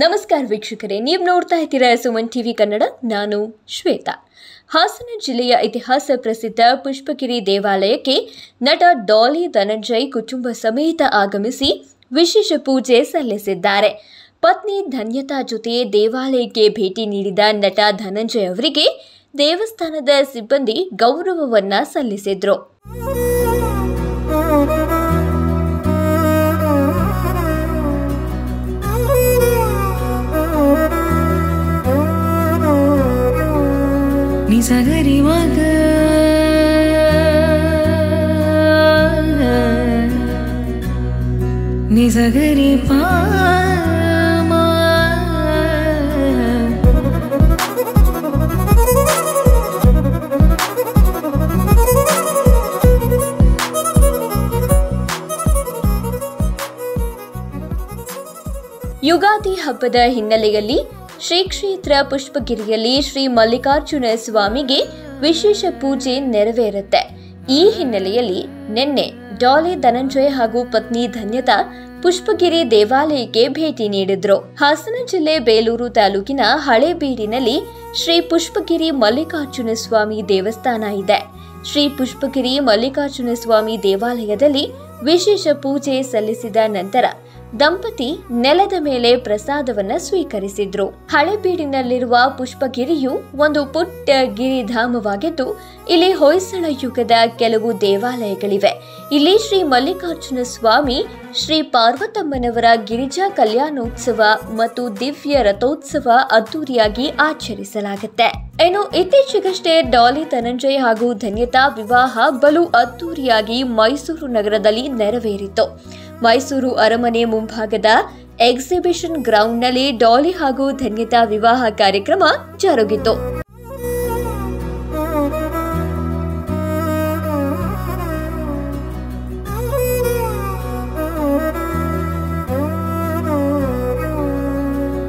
ನಮಸ್ಕಾರ ವೀಕ್ಷಕರೇ, ನೀವು ನೋಡ್ತಾ ಇದ್ದೀರಾ ಸುಮನ್ ಟಿವಿ ಕನ್ನಡ. ನಾನು ಶ್ವೇತಾ. ಹಾಸನ ಜಿಲ್ಲೆಯ ಇತಿಹಾಸ ಪ್ರಸಿದ್ಧ ಪುಷ್ಪಗಿರಿ ದೇವಾಲಯಕ್ಕೆ ನಟ ಡಾಲಿ ಧನಂಜಯ್ ಕುಟುಂಬ ಸಮೇತ ಆಗಮಿಸಿ ವಿಶೇಷ ಪೂಜೆ ಸಲ್ಲಿಸಿದ್ದಾರೆ. ಪತ್ನಿ ಧನ್ಯತಾ ಜೊತೆ ದೇವಾಲಯಕ್ಕೆ ಭೇಟಿ ನೀಡಿದ ನಟ ಧನಂಜಯ್ ಅವರಿಗೆ ದೇವಸ್ಥಾನದ ಸಿಬ್ಬಂದಿ ಗೌರವವನ್ನ ಸಲ್ಲಿಸಿದ್ರು. ನಿಸಗರಿ ಮಗ ನಿಸಗರಿ ಪಾಮ ಯುಗಾದಿ ಹಬ್ಬದ ಹಿನ್ನೆಲೆಯಲ್ಲಿ ಶ್ರೀ ಕ್ಷೇತ್ರ ಪುಷ್ಪಗಿರಿಯಲ್ಲಿ ಶ್ರೀ ಮಲ್ಲಿಕಾರ್ಜುನ ಸ್ವಾಮಿಗೆ ವಿಶೇಷ ಪೂಜೆ ನೆರವೇರುತ್ತೆ. ಈ ಹಿನ್ನೆಲೆಯಲ್ಲಿ ನಿನ್ನೆ ಡಾಲಿ ಧನಂಜಯ್ ಹಾಗೂ ಪತ್ನಿ ಧನ್ಯತಾ ಪುಷ್ಪಗಿರಿ ದೇವಾಲಯಕ್ಕೆ ಭೇಟಿ ನೀಡಿದ್ರು. ಹಾಸನ ಜಿಲ್ಲೆ ಬೇಲೂರು ತಾಲೂಕಿನ ಹಳೇಬೀಡಿನಲ್ಲಿ ಶ್ರೀ ಪುಷ್ಪಗಿರಿ ಮಲ್ಲಿಕಾರ್ಜುನ ಸ್ವಾಮಿ ದೇವಸ್ಥಾನ ಇದೆ. ಶ್ರೀ ಪುಷ್ಪಗಿರಿ ಮಲ್ಲಿಕಾರ್ಜುನ ಸ್ವಾಮಿ ದೇವಾಲಯದಲ್ಲಿ ವಿಶೇಷ ಪೂಜೆ ಸಲ್ಲಿಸಿದ ನಂತರ ದಂಪತಿ ನೆಲದ ಮೇಲೆ ಪ್ರಸಾದವನ್ನ ಸ್ವೀಕರಿಸಿದ್ರು. ಹಳೇಬೀಡಿನಲ್ಲಿರುವ ಪುಷ್ಪಗಿರಿಯು ಒಂದು ಪುಟ್ಟ ಗಿರಿಧಾಮವಾಗಿದ್ದು, ಇಲ್ಲಿ ಹೊಯ್ಸಳ ಯುಗದ ಕೆಲವು ದೇವಾಲಯಗಳಿವೆ. ಇಲ್ಲಿ ಶ್ರೀ ಮಲ್ಲಿಕಾರ್ಜುನ ಸ್ವಾಮಿ, ಶ್ರೀ ಪಾರ್ವತಮ್ಮನವರ ಗಿರಿಜಾ ಕಲ್ಯಾಣೋತ್ಸವ ಮತ್ತು ದಿವ್ಯ ರಥೋತ್ಸವ ಅದ್ದೂರಿಯಾಗಿ ಆಚರಿಸಲಾಗುತ್ತೆ. ಇನ್ನು ಇತ್ತೀಚೆಗಷ್ಟೇ ಡಾಲಿ ಧನಂಜಯ್ ಹಾಗೂ ಧನ್ಯತಾ ವಿವಾಹ ಬಲು ಅದ್ದೂರಿಯಾಗಿ ಮೈಸೂರು ನಗರದಲ್ಲಿ ನೆರವೇರಿತು. ಮೈಸೂರು ಅರಮನೆ ಮುಂಭಾಗದ ಎಕ್ಸಿಬಿಷನ್ ಗ್ರೌಂಡ್ನಲ್ಲಿ ಡಾಲಿ ಹಾಗೂ ಧನ್ಯತಾ ವಿವಾಹ ಕಾರ್ಯಕ್ರಮ ಜರುಗಿತು.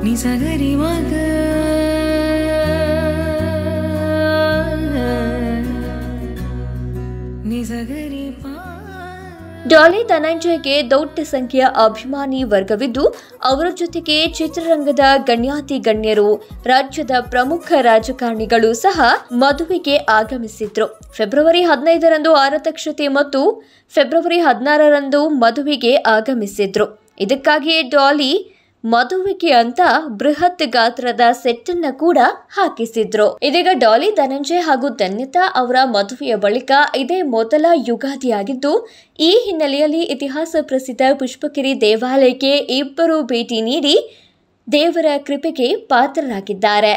ನಿಸಗರಿ ಮಗ ನಿಸಗರಿ ಪಾ. ಡಾಲಿ ಧನಂಜಯ್ಗೆ ದೊಡ್ಡ ಸಂಖ್ಯೆಯ ಅಭಿಮಾನಿ ವರ್ಗವಿದ್ದು, ಅವರ ಜೊತೆಗೆ ಚಿತ್ರರಂಗದ ಗಣ್ಯಾತಿ ಗಣ್ಯರು, ರಾಜ್ಯದ ಪ್ರಮುಖ ರಾಜಕಾರಣಿಗಳು ಸಹ ಮದುವೆಗೆ ಆಗಮಿಸಿದ್ರು. ಫೆಬ್ರವರಿ 15ರಂದು ಆರತಕ್ಷತೆ ಮತ್ತು ಫೆಬ್ರವರಿ 16ರಂದು ಮದುವೆಗೆ ಆಗಮಿಸಿದ್ರು. ಇದಕ್ಕಾಗಿಯೇ ಡಾಲಿ ಮದುವೆಗೆ ಅಂತ ಬೃಹತ್ ಗಾತ್ರದ ಸೆಟ್ ಅನ್ನ ಕೂಡ ಹಾಕಿಸಿದ್ರು. ಇದೀಗ ಡಾಲಿ ಧನಂಜಯ್ ಹಾಗೂ ಧನ್ಯತಾ ಅವರ ಮದುವೆಯ ಬಳಿಕ ಇದೇ ಮೊದಲ ಯುಗಾದಿಯಾಗಿದ್ದು, ಈ ಹಿನ್ನೆಲೆಯಲ್ಲಿ ಇತಿಹಾಸ ಪ್ರಸಿದ್ಧ ಪುಷ್ಪಗಿರಿ ದೇವಾಲಯಕ್ಕೆ ಇಬ್ಬರು ಭೇಟಿ ನೀಡಿ ದೇವರ ಕೃಪೆಗೆ ಪಾತ್ರರಾಗಿದ್ದಾರೆ.